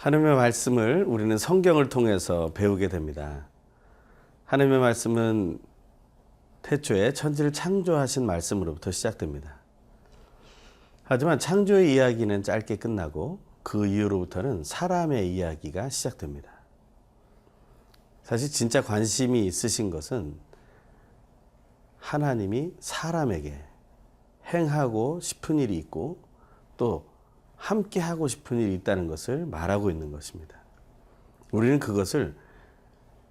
하나님의 말씀을 우리는 성경을 통해서 배우게 됩니다. 하나님의 말씀은 태초에 천지를 창조하신 말씀으로부터 시작됩니다. 하지만 창조의 이야기는 짧게 끝나고 그 이후로부터는 사람의 이야기가 시작됩니다. 사실 진짜 관심이 있으신 것은 하나님이 사람에게 행하고 싶은 일이 있고 또 함께 하고 싶은 일이 있다는 것을 말하고 있는 것입니다. 우리는 그것을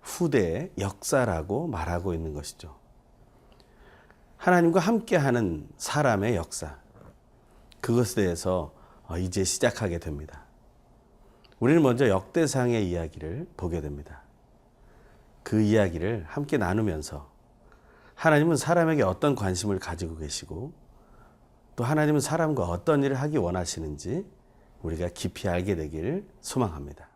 후대의 역사라고 말하고 있는 것이죠. 하나님과 함께하는 사람의 역사, 그것에 대해서 이제 시작하게 됩니다. 우리는 먼저 역대상의 이야기를 보게 됩니다. 그 이야기를 함께 나누면서 하나님은 사람에게 어떤 관심을 가지고 계시고 또 하나님은 사람과 어떤 일을 하기 원하시는지 우리가 깊이 알게 되기를 소망합니다.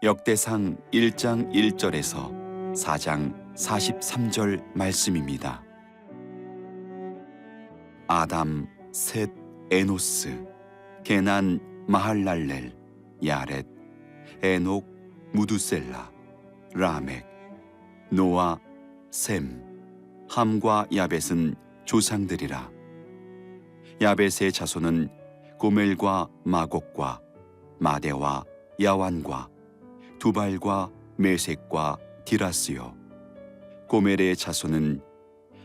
역대상 1장 1절에서 4장 43절 말씀입니다. 아담, 셋, 에노스, 게난, 마할랄렐, 야렛, 에녹, 무두셀라, 라멕, 노아, 셈, 함과 야벳은 조상들이라. 야벳의 자손은 고멜과 마곡과 마대와 야완과 두발과 메색과 디라스요. 고멜의 자손은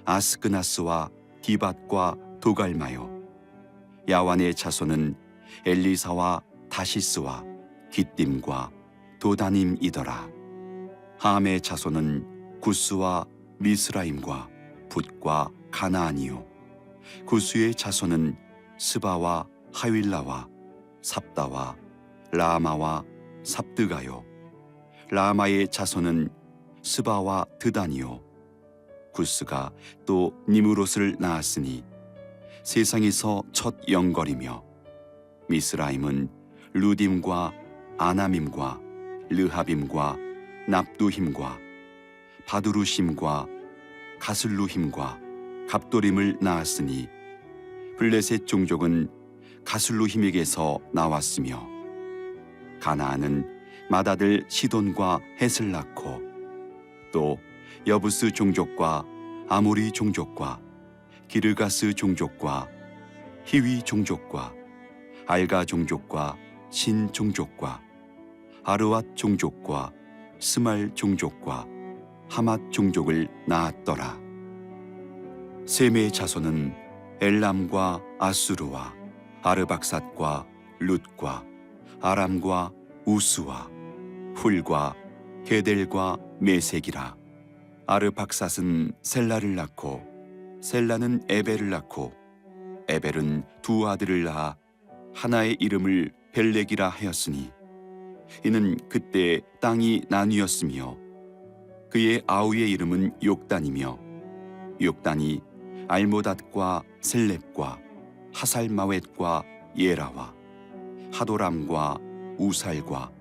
아스그나스와 디밧과 도갈마요. 야완의 자손은 엘리사와 다시스와 기띔과 도다님이더라. 함의 자손은 구스와 미스라임과 붓과 가나안이요. 구스의 자손은 스바와 하윌라와 삽다와 라마와 삽드가요. 라마의 자손은 스바와 드단이요. 구스가 또 니무롯을 낳았으니 세상에서 첫 영걸이며 미스라임은 루딤과 아나밈과 르하빔과 납두힘과 바두루심과 가슬루힘과 갑도림을 낳았으니 블레셋 종족은 가슬루힘에게서 나왔으며 가나안은 맏아들 시돈과 헷을 낳고 또 여부스 종족과 아모리 종족과 기르가스 종족과 히위 종족과 알가 종족과 신 종족과 아르왓 종족과 스말 종족과 하맛 종족을 낳았더라. 셈의 자손은 엘람과 아수르와 아르박삿과 룻과 아람과 우스와 훌과 게델과 메색이라. 아르박삿은 셀라를 낳고 셀라는 에벨을 낳고 에벨은 두 아들을 낳아 하나의 이름을 벨렉이라 하였으니 이는 그때 땅이 나뉘었으며 그의 아우의 이름은 욕단이며 욕단이 알모닷과 셀렙과 하살마웻과 예라와 하도람과 우살과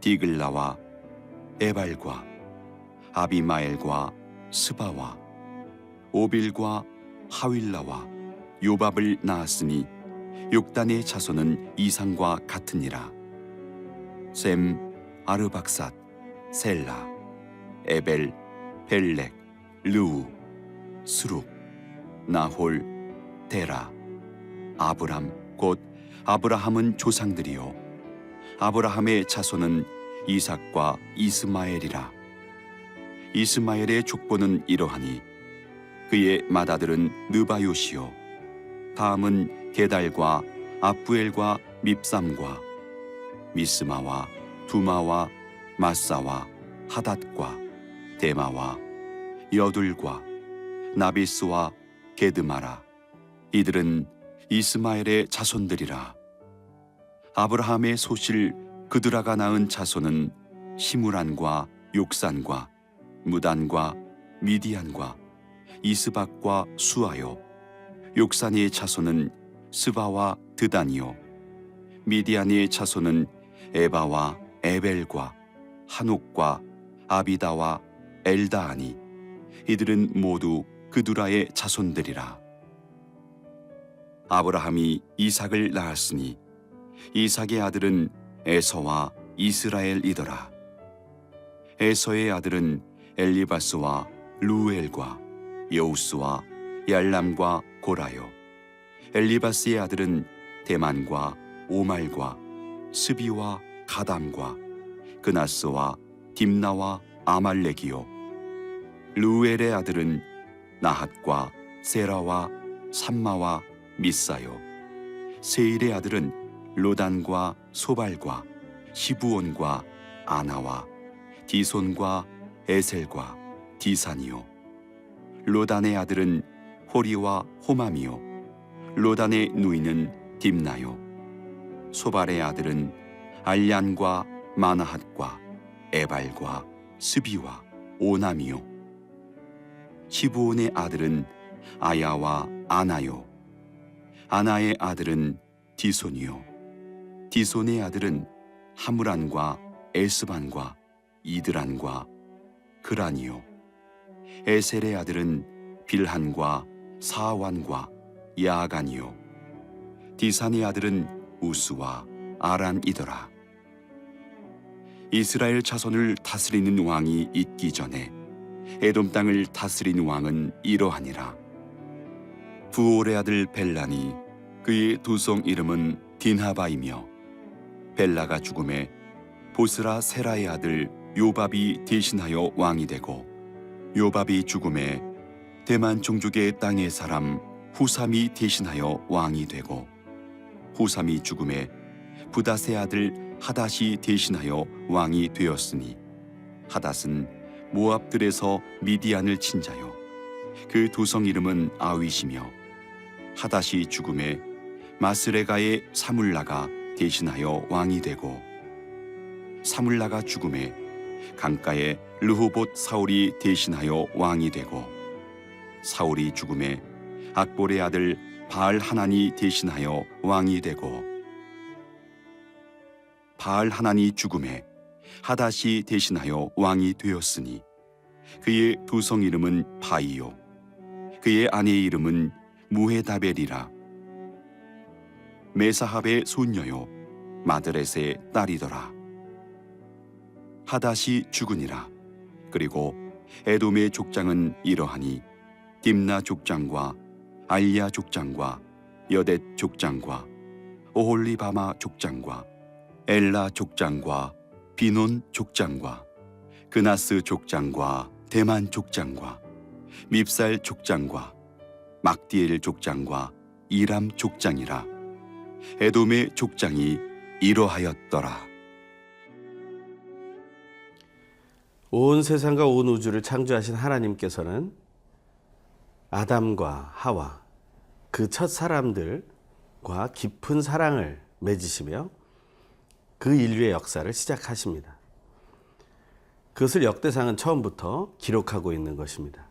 디글라와 에발과 아비마엘과 스바와 오빌과 하윌라와 요밥을 낳았으니 욕단의 자손은 이상과 같으니라. 셈, 아르박삿, 셀라, 에벨, 벨렉, 르우, 스룹, 나홀, 데라, 아브람 곧 아브라함은 조상들이요 아브라함의 자손은 이삭과 이스마엘이라. 이스마엘의 족보는 이러하니 그의 맏아들은 느바요시요 다음은 게달과 압부엘과 밉삼과 미스마와 두마와 마사와 하닷과 데마와 여둘과 나비스와 게드마라. 이들은 이스마엘의 자손들이라. 아브라함의 소실 그드라가 낳은 자손은 시므란과 욕산과 무단과 미디안과 이스박과 수아요. 욕산의 자손은 스바와 드단이요. 미디안의 자손은 에바와 에벨과 한옥과 아비다와 엘다하니 이들은 모두 그두라의 자손들이라. 아브라함이 이삭을 낳았으니 이삭의 아들은 에서와 이스라엘이더라. 에서의 아들은 엘리바스와 루엘과 여우스와 얄람과 고라요. 엘리바스의 아들은 대만과 오말과 스비와 가담과 그나스와 딥나와 아말렉이요. 루엘의 아들은 나핫과 세라와 삼마와 미사요. 세일의 아들은 로단과 소발과 시부온과 아나와 디손과 에셀과 디산이요. 로단의 아들은 호리와 호맘이요. 로단의 누이는 딥나요. 소발의 아들은 알얀과 마나핫과 에발과 스비와 오남이요. 시부온의 아들은 아야와 아나요. 아나의 아들은 디손이요. 디손의 아들은 하무란과 에스반과 이드란과 그란이요. 에셀의 아들은 빌한과 사완과 야간이요. 디산의 아들은 우스와 아란이더라. 이스라엘 자손을 다스리는 왕이 있기 전에 에돔 땅을 다스린 왕은 이러하니라. 부올의 아들 벨란이 그의 두성 이름은 딘하바이며 벨라가 죽음에 보스라 세라의 아들 요밥이 대신하여 왕이 되고 요밥이 죽음에 대만 종족의 땅의 사람 후삼이 대신하여 왕이 되고 후삼이 죽음에 부닷의 아들 하닷이 대신하여 왕이 되었으니 하닷은 모압들에서 미디안을 친 자요. 그 두성 이름은 아윗이며 하닷이 죽음에 마스레가의 사물라가 대신하여 왕이 되고 사물라가 죽음에 강가의 르호봇 사울이 대신하여 왕이 되고 사울이 죽음에 악볼의 아들 바알 하난이 대신하여 왕이 되고 바알 하난이 죽음에 하닷이 대신하여 왕이 되었으니 그의 두성 이름은 바이요 그의 아내의 이름은 무헤다벨이라. 메사합의 손녀요 마드렛의 딸이더라. 하닷이 죽으니라. 그리고 에돔의 족장은 이러하니 딥나 족장과 알야 족장과 여댓 족장과 오홀리바마 족장과 엘라 족장과 비논 족장과 그나스 족장과 대만 족장과 밉살 족장과 막디엘 족장과 이람 족장이라. 에돔의 족장이 이러하였더라. 온 세상과 온 우주를 창조하신 하나님께서는 아담과 하와 그 첫 사람들과 깊은 사랑을 맺으시며 그 인류의 역사를 시작하십니다. 그것을 역대상은 처음부터 기록하고 있는 것입니다.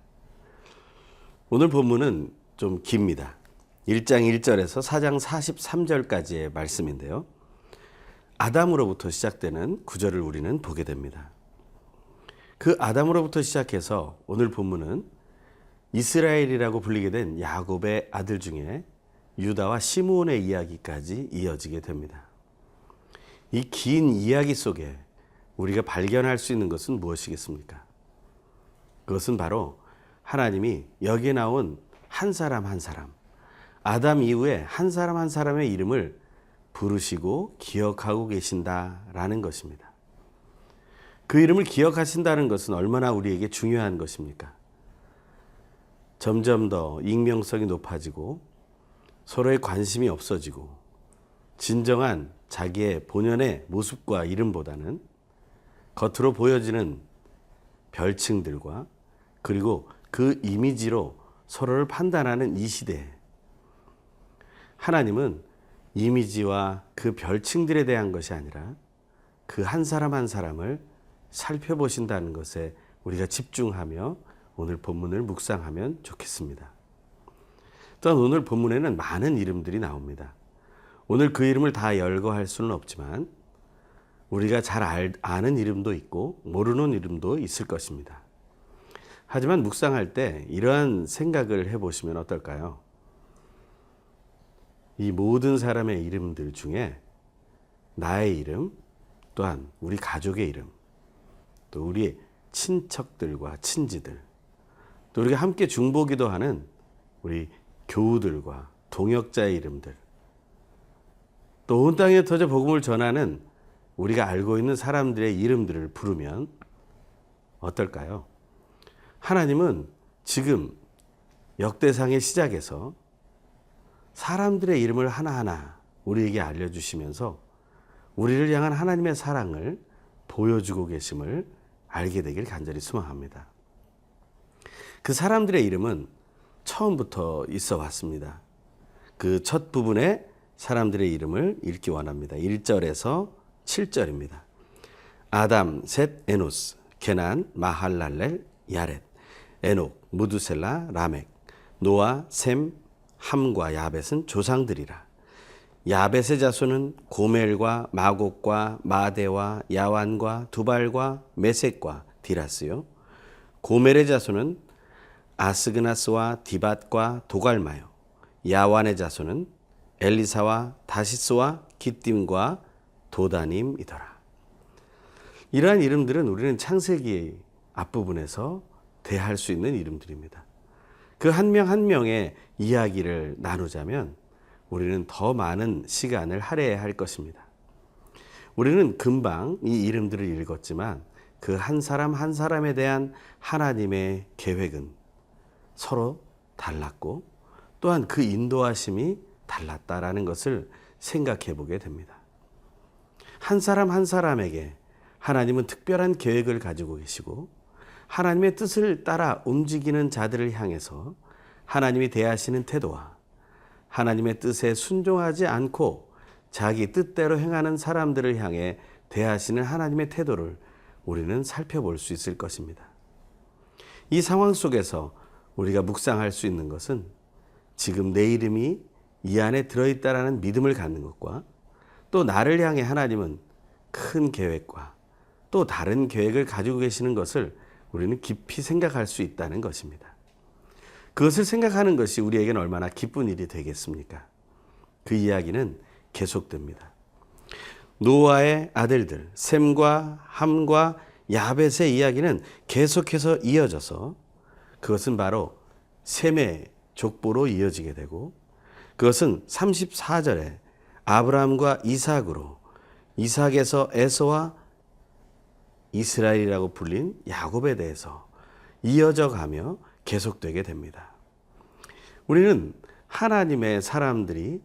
오늘 본문은 좀 깁니다. 1장 1절에서 4장 43절까지의 말씀인데요. 아담으로부터 시작되는 구절을 우리는 보게 됩니다. 그 아담으로부터 시작해서 오늘 본문은 이스라엘이라고 불리게 된 야곱의 아들 중에 유다와 시므온의 이야기까지 이어지게 됩니다. 이 긴 이야기 속에 우리가 발견할 수 있는 것은 무엇이겠습니까? 그것은 바로 하나님이 여기에 나온 한 사람 한 사람, 아담 이후에 한 사람 한 사람의 이름을 부르시고 기억하고 계신다라는 것입니다. 그 이름을 기억하신다는 것은 얼마나 우리에게 중요한 것입니까? 점점 더 익명성이 높아지고 서로의 관심이 없어지고 진정한 자기의 본연의 모습과 이름보다는 겉으로 보여지는 별칭들과 그리고 그 이미지로 서로를 판단하는 이 시대에 하나님은 이미지와 그 별칭들에 대한 것이 아니라 그 한 사람 한 사람을 살펴보신다는 것에 우리가 집중하며 오늘 본문을 묵상하면 좋겠습니다. 또한 오늘 본문에는 많은 이름들이 나옵니다. 오늘 그 이름을 다 열거할 수는 없지만 우리가 잘 아는 이름도 있고 모르는 이름도 있을 것입니다. 하지만 묵상할 때 이러한 생각을 해보시면 어떨까요? 이 모든 사람의 이름들 중에 나의 이름, 또한 우리 가족의 이름, 또 우리 친척들과 친지들, 또 우리가 함께 중보기도 하는 우리 교우들과 동역자의 이름들, 또 온 땅에 터져 복음을 전하는 우리가 알고 있는 사람들의 이름들을 부르면 어떨까요? 하나님은 지금 역대상의 시작에서 사람들의 이름을 하나하나 우리에게 알려주시면서 우리를 향한 하나님의 사랑을 보여주고 계심을 알게 되길 간절히 소망합니다. 그 사람들의 이름은 처음부터 있어 왔습니다. 그 첫 부분에 사람들의 이름을 읽기 원합니다. 1절에서 7절입니다. 아담, 셋, 에노스, 게난, 마할랄렐, 야렛, 에녹, 무두셀라, 라멕, 노아, 셈, 함과 야벳은 조상들이라. 야벳의 자손은 고멜과 마곡과 마대와 야완과 두발과 메섹과 디라스요. 고멜의 자손은 아스그나스와 디밧과 도갈마요. 야완의 자손은 엘리사와 다시스와 기띔과 도다님이더라. 이러한 이름들은 우리는 창세기 앞부분에서 대할 수 있는 이름들입니다. 그 한 명 한 명의 이야기를 나누자면 우리는 더 많은 시간을 할애해야 할 것입니다. 우리는 금방 이 이름들을 읽었지만 그 한 사람 한 사람에 대한 하나님의 계획은 서로 달랐고 또한 그 인도하심이 달랐다라는 것을 생각해 보게 됩니다. 한 사람 한 사람에게 하나님은 특별한 계획을 가지고 계시고 하나님의 뜻을 따라 움직이는 자들을 향해서 하나님이 대하시는 태도와 하나님의 뜻에 순종하지 않고 자기 뜻대로 행하는 사람들을 향해 대하시는 하나님의 태도를 우리는 살펴볼 수 있을 것입니다. 이 상황 속에서 우리가 묵상할 수 있는 것은 지금 내 이름이 이 안에 들어있다라는 믿음을 갖는 것과 또 나를 향해 하나님은 큰 계획과 또 다른 계획을 가지고 계시는 것을 우리는 깊이 생각할 수 있다는 것입니다. 그것을 생각하는 것이 우리에게는 얼마나 기쁜 일이 되겠습니까? 그 이야기는 계속됩니다. 노아의 아들들 셈과 함과 야벳의 이야기는 계속해서 이어져서 그것은 바로 셈의 족보로 이어지게 되고 그것은 34절에 아브라함과 이삭으로 이삭에서 에서와 이스라엘이라고 불린 야곱에 대해서 이어져 가며 계속되게 됩니다. 우리는 하나님의 사람들이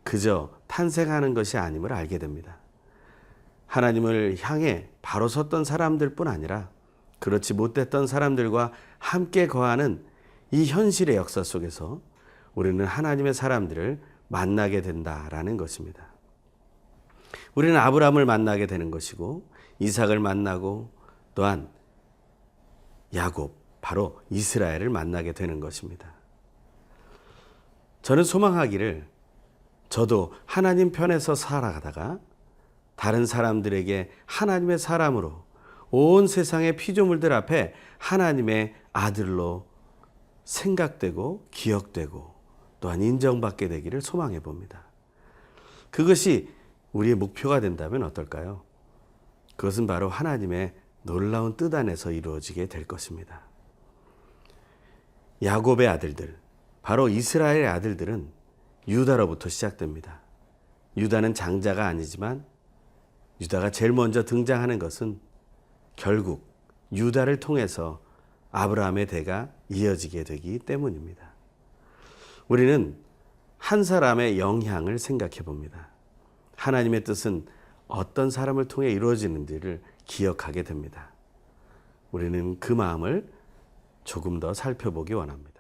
그저 탄생하는 것이 아님을 알게 됩니다. 하나님을 향해 바로 섰던 사람들뿐 아니라 그렇지 못했던 사람들과 함께 거하는 이 현실의 역사 속에서 우리는 하나님의 사람들을 만나게 된다라는 것입니다. 우리는 아브라함을 만나게 되는 것이고 이삭을 만나고 또한 야곱, 바로 이스라엘을 만나게 되는 것입니다. 저는 소망하기를 저도 하나님 편에서 살아가다가 다른 사람들에게 하나님의 사람으로 온 세상의 피조물들 앞에 하나님의 아들로 생각되고 기억되고 또한 인정받게 되기를 소망해 봅니다. 그것이 우리의 목표가 된다면 어떨까요? 그것은 바로 하나님의 놀라운 뜻 안에서 이루어지게 될 것입니다. 야곱의 아들들, 바로 이스라엘의 아들들은 유다로부터 시작됩니다. 유다는 장자가 아니지만 유다가 제일 먼저 등장하는 것은 결국 유다를 통해서 아브라함의 대가 이어지게 되기 때문입니다. 우리는 한 사람의 영향을 생각해 봅니다. 하나님의 뜻은 어떤 사람을 통해 이루어지는지를 기억하게 됩니다. 우리는 그 마음을 조금 더 살펴보기 원합니다.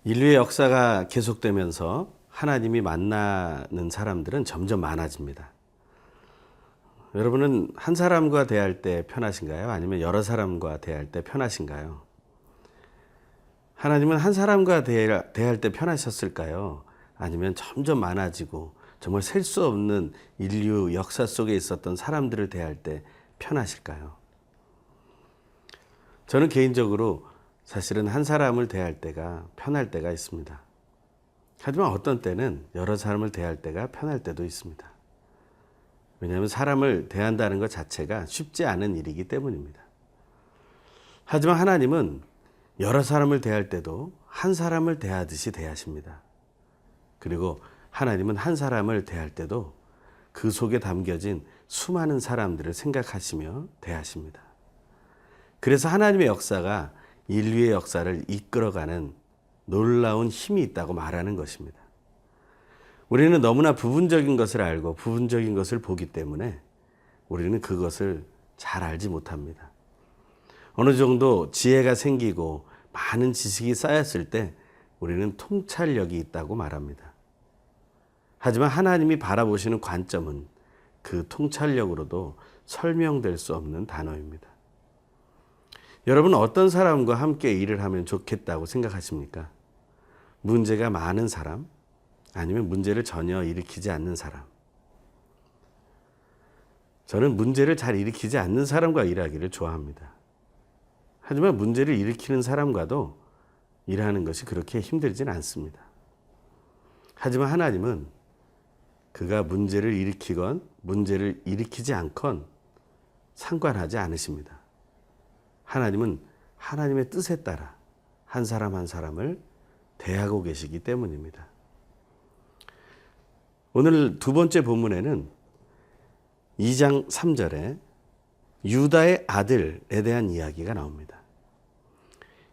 인류의 역사가 계속되면서 하나님이 만나는 사람들은 점점 많아집니다. 여러분은 한 사람과 대할 때 편하신가요? 아니면 여러 사람과 대할 때 편하신가요? 하나님은 한 사람과 대할 때 편하셨을까요? 아니면 점점 많아지고 정말 셀 수 없는 인류 역사 속에 있었던 사람들을 대할 때 편하실까요? 저는 개인적으로 사실은 한 사람을 대할 때가 편할 때가 있습니다. 하지만 어떤 때는 여러 사람을 대할 때가 편할 때도 있습니다. 왜냐하면 사람을 대한다는 것 자체가 쉽지 않은 일이기 때문입니다. 하지만 하나님은 여러 사람을 대할 때도 한 사람을 대하듯이 대하십니다. 그리고 하나님은 한 사람을 대할 때도 그 속에 담겨진 수많은 사람들을 생각하시며 대하십니다. 그래서 하나님의 역사가 인류의 역사를 이끌어가는 놀라운 힘이 있다고 말하는 것입니다. 우리는 너무나 부분적인 것을 알고 부분적인 것을 보기 때문에 우리는 그것을 잘 알지 못합니다. 어느 정도 지혜가 생기고 많은 지식이 쌓였을 때 우리는 통찰력이 있다고 말합니다. 하지만 하나님이 바라보시는 관점은 그 통찰력으로도 설명될 수 없는 단어입니다. 여러분, 어떤 사람과 함께 일을 하면 좋겠다고 생각하십니까? 문제가 많은 사람? 아니면 문제를 전혀 일으키지 않는 사람? 저는 문제를 잘 일으키지 않는 사람과 일하기를 좋아합니다. 하지만 문제를 일으키는 사람과도 일하는 것이 그렇게 힘들진 않습니다. 하지만 하나님은 그가 문제를 일으키건 문제를 일으키지 않건 상관하지 않으십니다. 하나님은 하나님의 뜻에 따라 한 사람 한 사람을 대하고 계시기 때문입니다. 오늘 두 번째 본문에는 2장 3절에 유다의 아들에 대한 이야기가 나옵니다.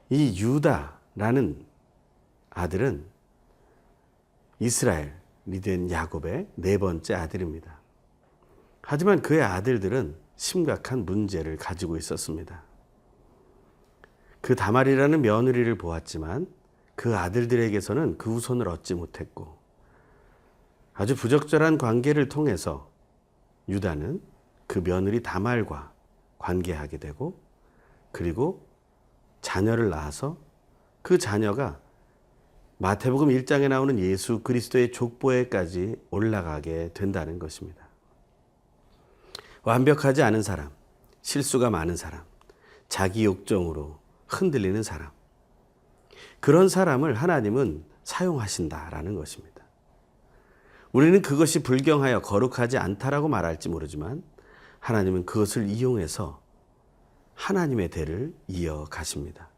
이 유다라는 아들은 이스라엘이 된 야곱의 네 번째 아들입니다. 하지만 그의 아들들은 심각한 문제를 가지고 있었습니다. 그 다말이라는 며느리를 보았지만 그 아들들에게서는 그 후손을 얻지 못했고 아주 부적절한 관계를 통해서 유다는 그 며느리 다말과 관계하게 되고 그리고 자녀를 낳아서 그 자녀가 마태복음 1장에 나오는 예수 그리스도의 족보에까지 올라가게 된다는 것입니다. 완벽하지 않은 사람, 실수가 많은 사람, 자기 욕정으로 흔들리는 사람, 그런 사람을 하나님은 사용하신다라는 것입니다. 우리는 그것이 불경하여 거룩하지 않다라고 말할지 모르지만 하나님은 그것을 이용해서 하나님의 대를 이어가십니다.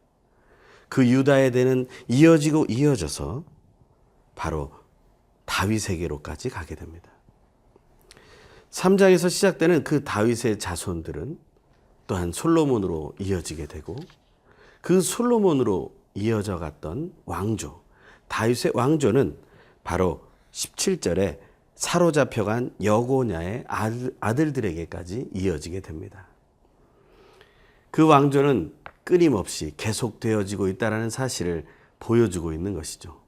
그 유다의 대는 이어지고 이어져서 바로 다윗에게로까지 가게 됩니다. 3장에서 시작되는 그 다윗의 자손들은 또한 솔로몬으로 이어지게 되고 그 솔로몬으로 이어져 갔던 왕조, 다윗의 왕조는 바로 17절에 사로잡혀간 여고냐의 아들들에게까지 이어지게 됩니다. 그 왕조는 끊임없이 계속되어지고 있다는 사실을 보여주고 있는 것이죠.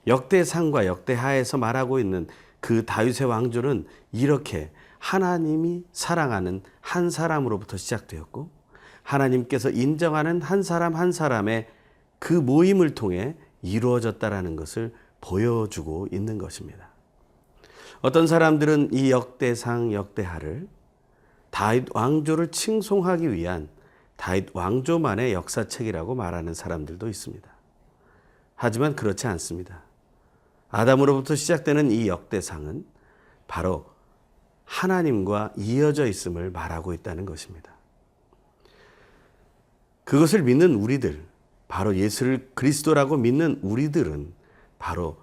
역대상과 역대하에서 말하고 있는 그 다윗의 왕조는 이렇게 하나님이 사랑하는 한 사람으로부터 시작되었고 하나님께서 인정하는 한 사람 한 사람의 그 모임을 통해 이루어졌다라는 것을 보여주고 있는 것입니다. 어떤 사람들은 이 역대상 역대하를 다윗 왕조를 칭송하기 위한 다윗 왕조만의 역사책이라고 말하는 사람들도 있습니다. 하지만 그렇지 않습니다. 아담으로부터 시작되는 이 역대상은 바로 하나님과 이어져 있음을 말하고 있다는 것입니다. 그것을 믿는 우리들, 바로 예수를 그리스도라고 믿는 우리들은 바로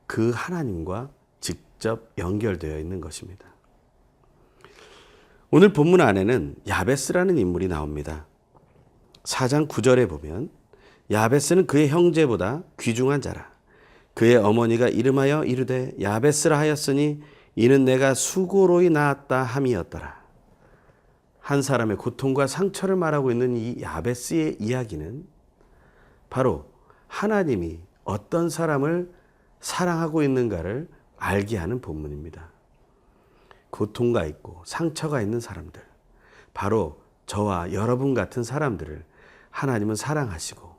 그 하나님과 직접 연결되어 있는 것입니다. 오늘 본문 안에는 야베스라는 인물이 나옵니다. 4장 9절에 보면 야베스는 그의 형제보다 귀중한 자라. 그의 어머니가 이름하여 이르되 야베스라 하였으니 이는 내가 수고로이 낳았다 함이었더라. 한 사람의 고통과 상처를 말하고 있는 이 야베스의 이야기는 바로 하나님이 어떤 사람을 사랑하고 있는가를 알게 하는 본문입니다. 고통가 있고 상처가 있는 사람들, 바로 저와 여러분 같은 사람들을 하나님은 사랑하시고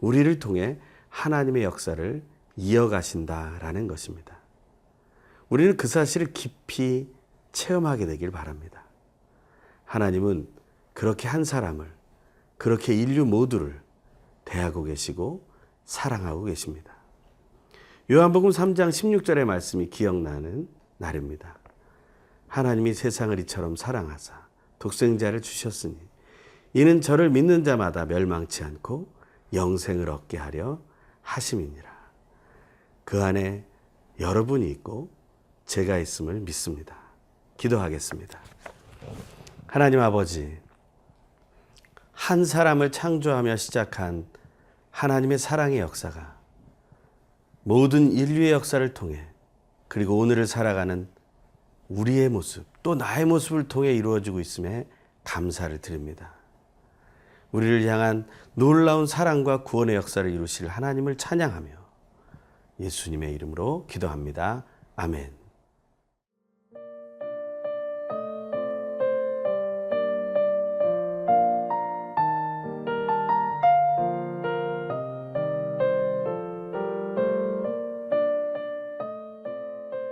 우리를 통해 하나님의 역사를 이어가신다라는 것입니다. 우리는 그 사실을 깊이 체험하게 되길 바랍니다. 하나님은 그렇게 한 사람을, 그렇게 인류 모두를 대하고 계시고 사랑하고 계십니다. 요한복음 3장 16절의 말씀이 기억나는 날입니다. 하나님이 세상을 이처럼 사랑하사 독생자를 주셨으니 이는 저를 믿는 자마다 멸망치 않고 영생을 얻게 하려 하심이니라. 그 안에 여러분이 있고 제가 있음을 믿습니다. 기도하겠습니다. 하나님 아버지, 한 사람을 창조하며 시작한 하나님의 사랑의 역사가 모든 인류의 역사를 통해 그리고 오늘을 살아가는 우리의 모습, 또 나의 모습을 통해 이루어지고 있음에 감사를 드립니다. 우리를 향한 놀라운 사랑과 구원의 역사를 이루실 하나님을 찬양하며 예수님의 이름으로 기도합니다. 아멘.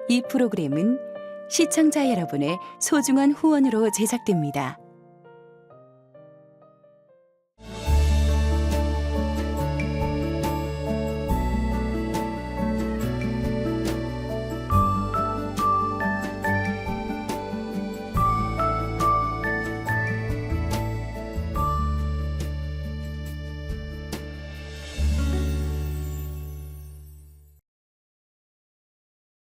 이 프로그램은 시청자 여러분의 소중한 후원으로 제작됩니다.